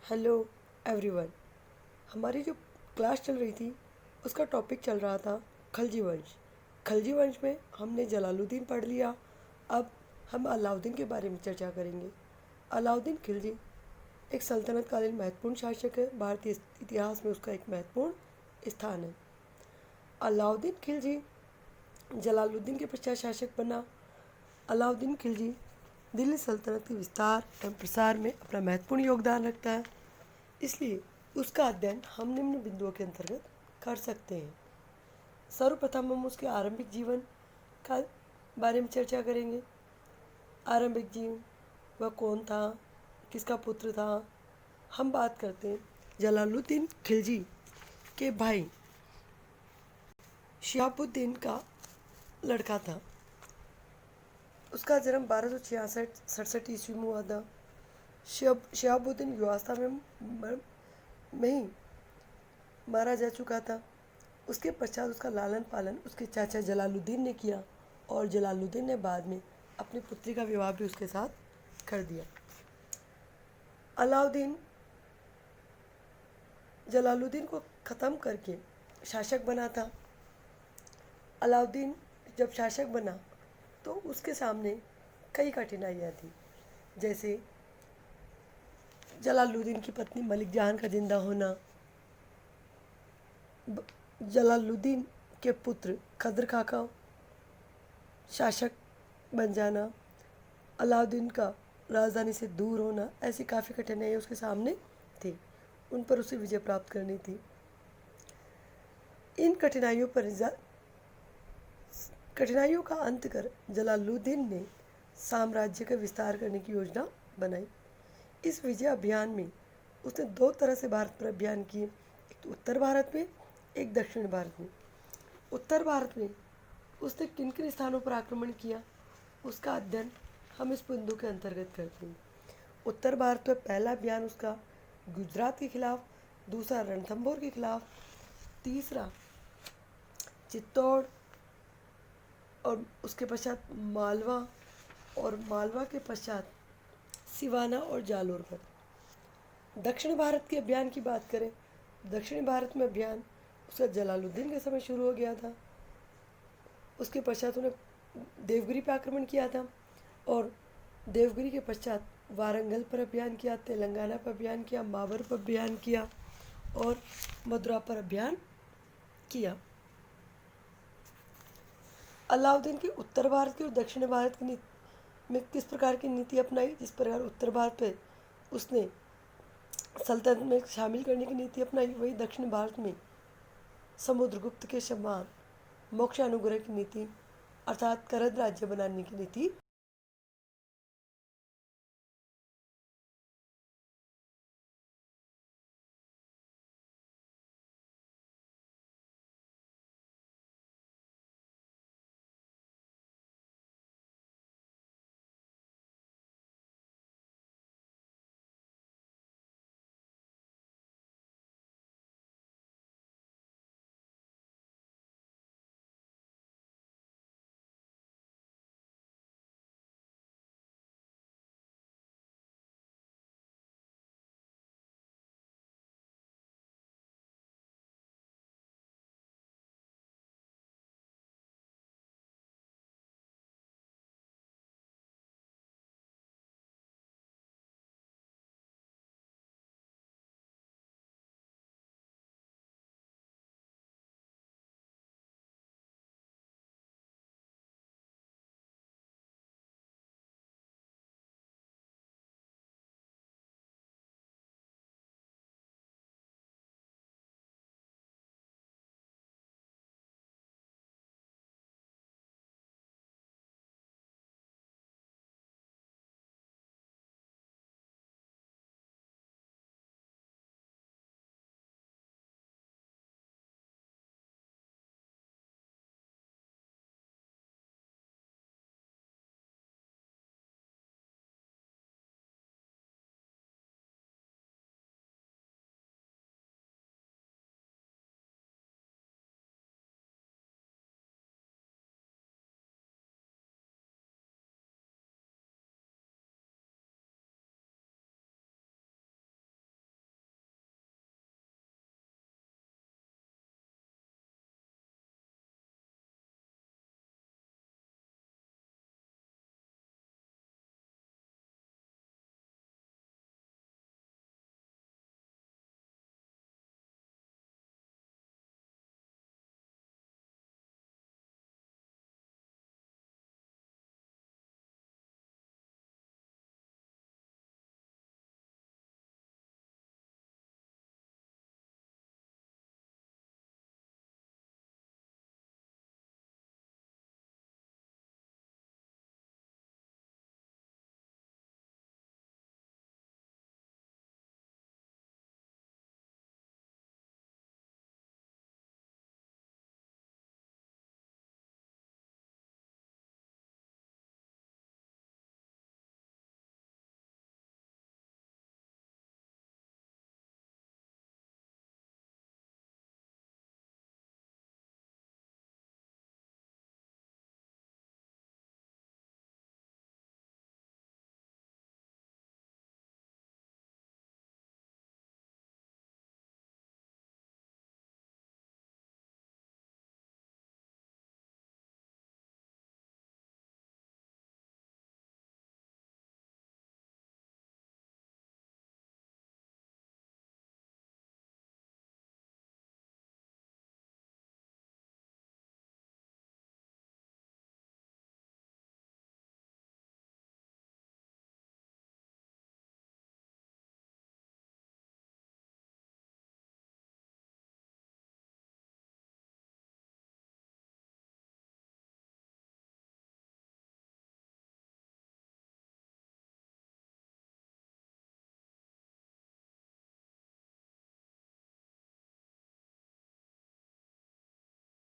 Hello everyone. हमारी जो class चल रही थी उसका टॉपिक चल रहा था खलजी वंश। खलजी वंश में हमने जलालुद्दीन पढ़ लिया। अब हम अलाउद्दीन के बारे में चर्चा करेंगे। अलाउद्दीन खिलजी एक सल्तनत कालीन महत्वपूर्ण शासक है। भारतीय इतिहास में उसका एक महत्वपूर्ण स्थान है। अलाउद्दीन खिलजी जलालुद्दीन के पश्चात शासक बना। अलाउद्दीन खिलजी दिल्ली सल्तनत के विस्तार एवं प्रसार में अपना महत्वपूर्ण योगदान रखता है, इसलिए उसका अध्ययन हम निम्न बिंदुओं के अंतर्गत कर सकते हैं। सर्वप्रथम हम उसके आरंभिक जीवन का बारे में चर्चा करेंगे। आरंभिक जीवन, वह कौन था, किसका पुत्र था। हम बात करते हैं जलालुद्दीन खिलजी के भाई शिहाबुद्दीन का लड़का था। उसका जन्म 1266 ईस्वी में हुआ था। शिहाबुद्दीन युवावस्था में ही मारा जा चुका था। उसके पश्चात उसका लालन पालन उसके चाचा जलालुद्दीन ने किया और जलालुद्दीन ने बाद में अपनी पुत्री का विवाह भी उसके साथ कर दिया। अलाउद्दीन जलालुद्दीन को ख़त्म करके शासक बना था। अलाउद्दीन जब शासक बना तो उसके सामने कई कठिनाइयाँ थी, जैसे जलालुद्दीन की पत्नी मलिक जहान का जिंदा होना, जलालुद्दीन के पुत्र खदर खां का शासक बन जाना, अलाउद्दीन का राजधानी से दूर होना, ऐसी काफ़ी कठिनाइयाँ उसके सामने थी। उन पर उसे विजय प्राप्त करनी थी। इन कठिनाइयों का अंत कर जलालुद्दीन ने साम्राज्य का विस्तार करने की योजना बनाई। इस विजय अभियान में उसने दो तरह से भारत पर अभियान किए, एक तो उत्तर भारत में, एक दक्षिण भारत में। उत्तर भारत में उसने किन किन स्थानों पर आक्रमण किया, उसका अध्ययन हम इस बिंदु के अंतर्गत करते हैं। उत्तर भारत में पहला अभियान उसका गुजरात के खिलाफ, दूसरा रणथंभौर के खिलाफ, तीसरा चित्तौड़ और उसके पश्चात मालवा, और मालवा के पश्चात सिवाना और जालोर पर। दक्षिण भारत के अभियान की बात करें, दक्षिण भारत में अभियान उसका जलालुद्दीन के समय शुरू हो गया था। उसके पश्चात उन्हें देवगिरी पर आक्रमण किया था और देवगिरी के पश्चात वारंगल पर अभियान किया, तेलंगाना पर अभियान किया, मावर पर अभियान किया और मदुरा पर अभियान किया। अलाउद्दीन की उत्तर भारत की और दक्षिण भारत की में किस प्रकार की नीति अपनाई, जिस प्रकार उत्तर भारत पे उसने सल्तनत में शामिल करने की नीति अपनाई, वही दक्षिण भारत में समुद्रगुप्त के समान मोक्ष अनुग्रह की नीति अर्थात करद राज्य बनाने की नीति